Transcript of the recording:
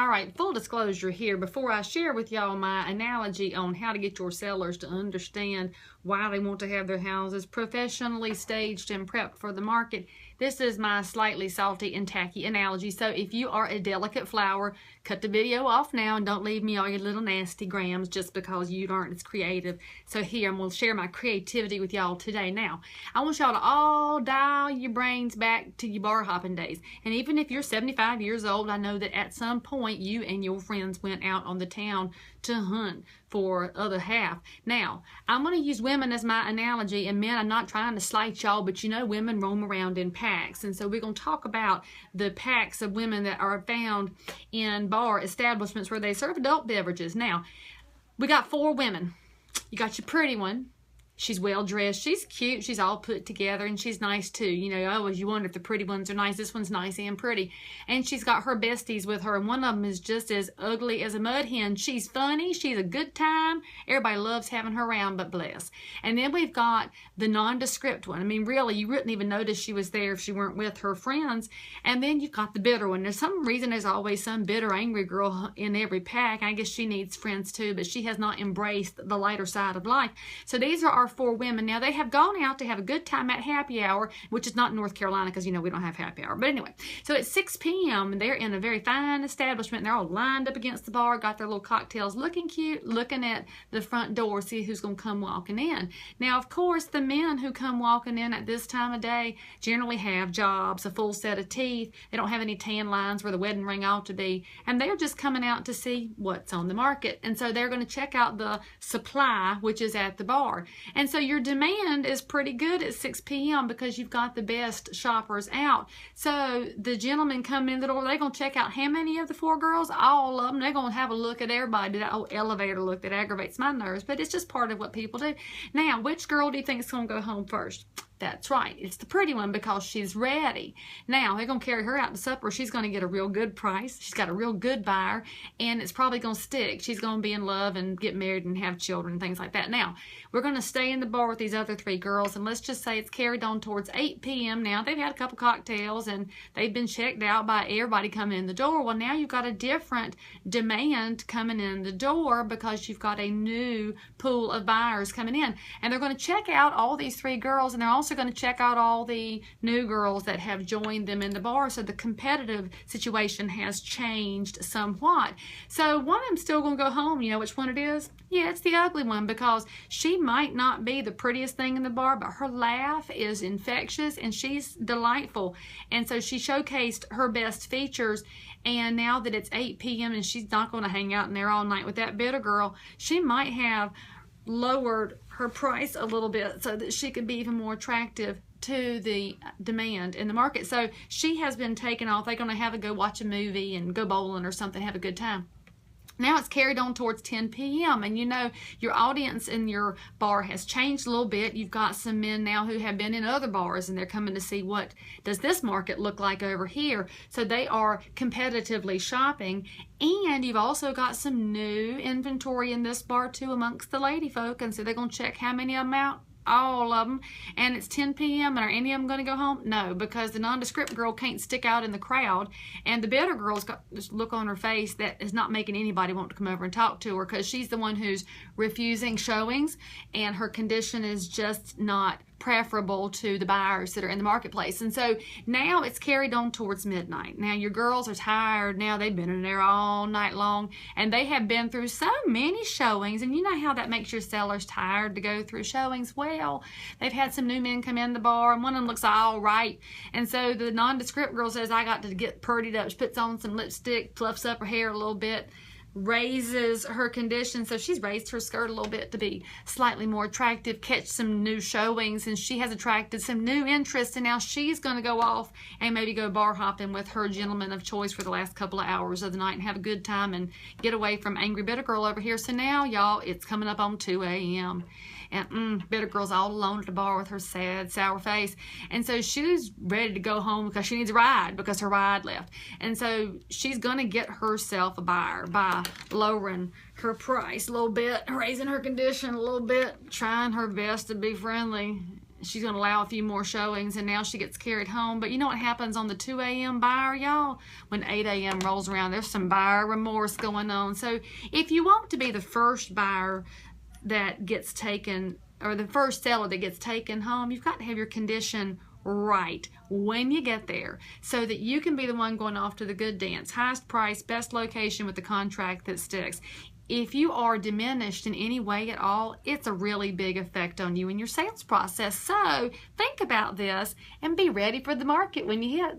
All right, full disclosure here, before I share with y'all my analogy on how to get your sellers to understand why they want to have their houses professionally staged and prepped for the market, this is my slightly salty and tacky analogy. So if you are a delicate flower, cut the video off now and don't leave me all your little nasty grams just because you aren't as creative. So here, I'm going to share my creativity with y'all today. Now, I want y'all to all dial your brains back to your bar hopping days. And even if you're 75 years old, I know that at some point you and your friends went out on the town to hunt for other half. Now, I'm going to use women as my analogy, and men, I'm not trying to slight y'all, but you know women roam around in packs, and so we're going to talk about the packs of women that are found in bar establishments where they serve adult beverages. Now, we got 4 women. You got your pretty one. She's well dressed, she's cute, she's all put together, and she's nice too. You know, always you wonder if the pretty ones are nice. This one's nice and pretty. And she's got her besties with her, and one of them is just as ugly as a mud hen. She's funny, she's a good time. Everybody loves having her around, but bless. And then we've got the nondescript one. I mean, really, you wouldn't even notice she was there if she weren't with her friends. And then you've got the bitter one. There's some reason there's always some bitter, angry girl in every pack. I guess she needs friends too, but she has not embraced the lighter side of life. So these are our 4 women. Now, they have gone out to have a good time at happy hour, which is not in North Carolina because, you know, we don't have happy hour. But anyway, so at 6 p.m., and they're in a very fine establishment. They're all lined up against the bar, got their little cocktails, looking cute, looking at the front door, see who's going to come walking in. Now, of course, the men who come walking in at this time of day generally have jobs, a full set of teeth. They don't have any tan lines where the wedding ring ought to be, and they're just coming out to see what's on the market. And so they're going to check out the supply, which is at the bar. And so your demand is pretty good at 6 p.m. because you've got the best shoppers out. So the gentlemen come in the door, they're going to check out how many of the 4 girls? All of them. They're going to have a look at everybody. That old elevator look that aggravates my nerves, but it's just part of what people do. Now, which girl do you think is going to go home first? That's right, it's the pretty one because she's ready. Now, they're going to carry her out to supper. She's going to get a real good price. She's got a real good buyer, and it's probably going to stick. She's going to be in love and get married and have children and things like that. Now, we're going to stay in the bar with these other 3 girls, and let's just say it's carried on towards 8 p.m. Now, they've had a couple cocktails, and they've been checked out by everybody coming in the door. Well, now you've got a different demand coming in the door because you've got a new pool of buyers coming in. And they're going to check out all these 3 girls, and they're also going to check out all the new girls that have joined them in the bar. So the competitive situation has changed somewhat. So one of them's still going to go home. You know which one it is? Yeah, it's the ugly one, because she might not be the prettiest thing in the bar, but her laugh is infectious and she's delightful. And so she showcased her best features. And now that it's 8 p.m. and she's not going to hang out in there all night with that bitter girl, she might have lowered her price a little bit so that she could be even more attractive to the demand in the market. So she has been taken off. They're going to have to go watch a movie and go bowling or something, have a good time. Now it's carried on towards 10 p.m. and you know your audience in your bar has changed a little bit. You've got some men now who have been in other bars and they're coming to see what does this market look like over here. So they are competitively shopping, and you've also got some new inventory in this bar too amongst the lady folk, and so they're going to check how many of them out. All of them. And it's 10 p.m. and are any of them going to go home? No, because the nondescript girl can't stick out in the crowd, and the bitter girl's got this look on her face that is not making anybody want to come over and talk to her, because she's the one who's refusing showings and her condition is just not preferable to the buyers that are in the marketplace. And so now it's carried on towards midnight. Now your girls are tired. Now they've been in there all night long and they have been through so many showings, and you know how that makes your sellers tired to go through showings. Well, they've had some new men come in the bar and one of them looks all right, and so the nondescript girl says, I got to get purdied up. She puts on some lipstick, fluffs up her hair a little bit, raises her condition, so she's raised her skirt a little bit to be slightly more attractive, catch some new showings, and she has attracted some new interest, and now she's going to go off and maybe go bar hopping with her gentleman of choice for the last couple of hours of the night and have a good time and get away from angry bitter girl over here. So now y'all, it's coming up on 2 a.m. and bitter girl's all alone at the bar with her sad, sour face, and so she's ready to go home because she needs a ride because her ride left. And so she's going to get herself a buyer by lowering her price a little bit, raising her condition a little bit, trying her best to be friendly. she's going to allow a few more showings, and now she gets carried home. But you know what happens on the 2 a.m. buyer, y'all? When 8 a.m. rolls around, there's some buyer remorse going on. So if you want to be the first buyer that gets taken, or the first seller that gets taken home, you've got to have your condition right when you get there, so that you can be the one going off to the good dance. Highest price, best location with the contract that sticks. If you are diminished in any way at all, it's a really big effect on you and your sales process. So think about this and be ready for the market when you hit.